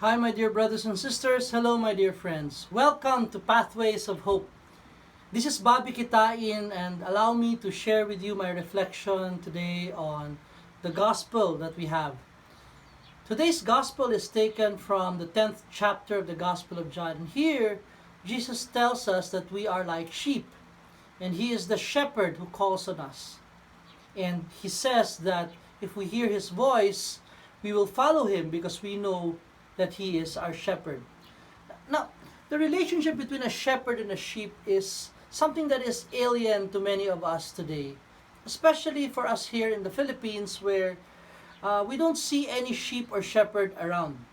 Hi, my dear brothers and sisters. Hello, my dear friends. Welcome to Pathways of Hope. This is Bobby Quitain, and allow me to share with you my reflection today on the gospel that we have. Today's gospel is taken from the 10th chapter of the Gospel of John. And here, Jesus tells us that we are like sheep, and He is the shepherd who calls on us. And He says that if we hear His voice, we will follow Him because we know that He is our shepherd. Now, the relationship between a shepherd and a sheep is something that is alien to many of us today, especially for us here in the Philippines where we don't see any sheep or shepherd around.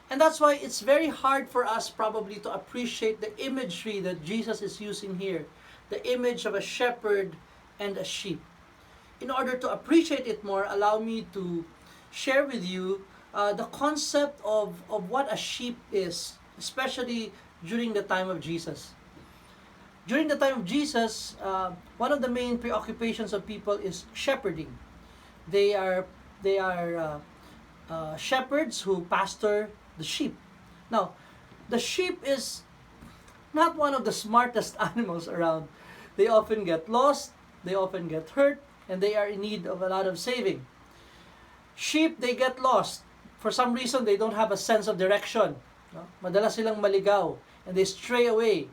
And that's why it's very hard for us probably to appreciate the imagery that Jesus is using here, the image of a shepherd and a sheep. In order to appreciate it more, allow me to share with you the concept of what a sheep is, especially during the time of Jesus. During the time of Jesus, one of the main preoccupations of people is shepherding. They are shepherds who pastor the sheep. Now, the sheep is not one of the smartest animals around. They often get lost, they often get hurt, and they are in need of a lot of saving. Sheep, they get lost. For some reason, they don't have a sense of direction. No? Madalas silang maligaw, and they stray away.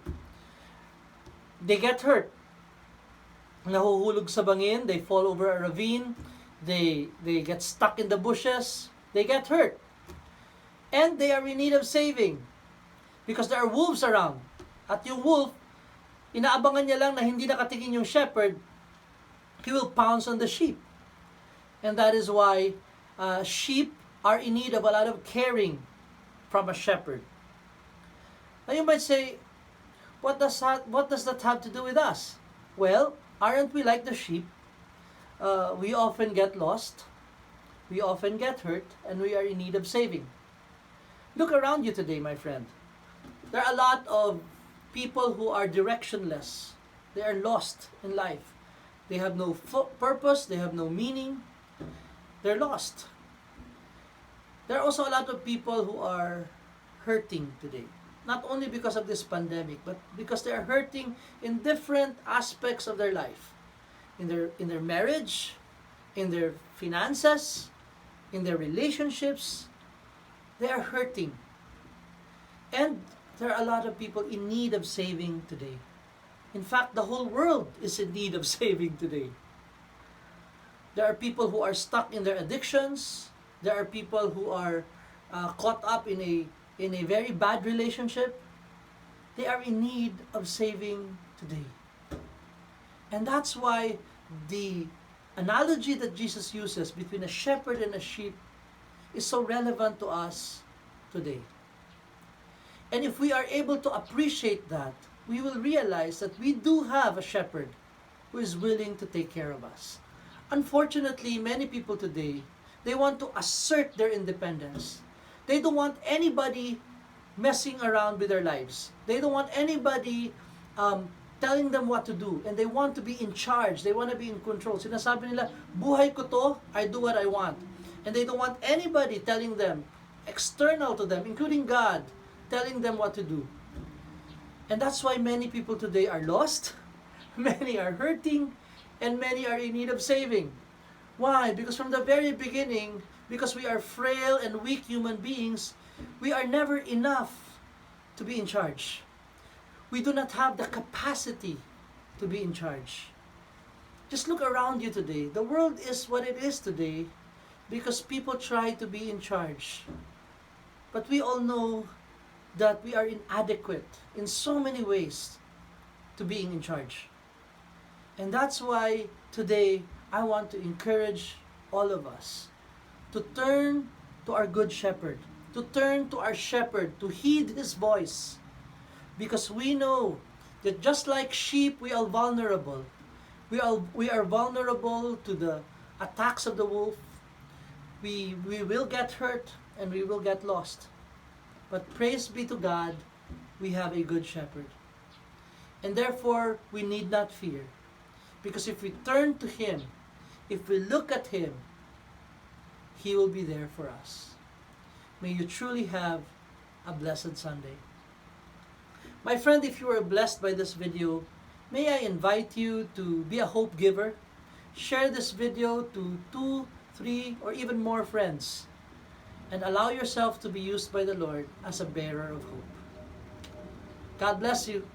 They get hurt. Nahuhulog sa bangin, they fall over a ravine, they get stuck in the bushes, they get hurt. And they are in need of saving because there are wolves around. At yung wolf, inaabangan niya lang na hindi nakatingin yung shepherd, he will pounce on the sheep. And that is why sheep are in need of a lot of caring from a shepherd. Now you might say, what does that have to do with us? Well, aren't we like the sheep? We often get lost, we often get hurt, and we are in need of saving. Look around you today, my friend. There are a lot of people who are directionless. They are lost in life. They have no purpose, they have no meaning. They're lost. There are also a lot of people who are hurting today. Not only because of this pandemic, but because they are hurting in different aspects of their life. In their marriage, in their finances, in their relationships. They are hurting. And there are a lot of people in need of saving today. In fact, the whole world is in need of saving today. There are people who are stuck in their addictions. There are people who are caught up in a very bad relationship. They are in need of saving today. And that's why the analogy that Jesus uses between a shepherd and a sheep is so relevant to us today. And if we are able to appreciate that, we will realize that we do have a shepherd who is willing to take care of us. Unfortunately, many people today, they want to assert their independence. They don't want anybody messing around with their lives. They don't want anybody telling them what to do. And they want to be in charge. They want to be in control. Sinasabi nila, buhay ko to, I do what I want. And they don't want anybody telling them, external to them, including God, telling them what to do. And that's why many people today are lost, many are hurting, and many are in need of saving. Why? Because from the very beginning, because we are frail and weak human beings, we are never enough to be in charge. We do not have the capacity to be in charge. Just look around you today. The world is what it is today because people try to be in charge. But we all know that we are inadequate in so many ways to being in charge. And that's why today I want to encourage all of us to turn to our good shepherd, to turn to our shepherd, to heed his voice. Because we know that just like sheep, we are vulnerable. We are vulnerable to the attacks of the wolf. We will get hurt and we will get lost. But praise be to God, we have a good shepherd. And therefore, we need not fear. Because if we turn to Him, if we look at Him, He will be there for us. May you truly have a blessed Sunday. My friend, if you were blessed by this video, may I invite you to be a hope giver. Share this video to 2, 3, or even more friends, and allow yourself to be used by the Lord as a bearer of hope. God bless you.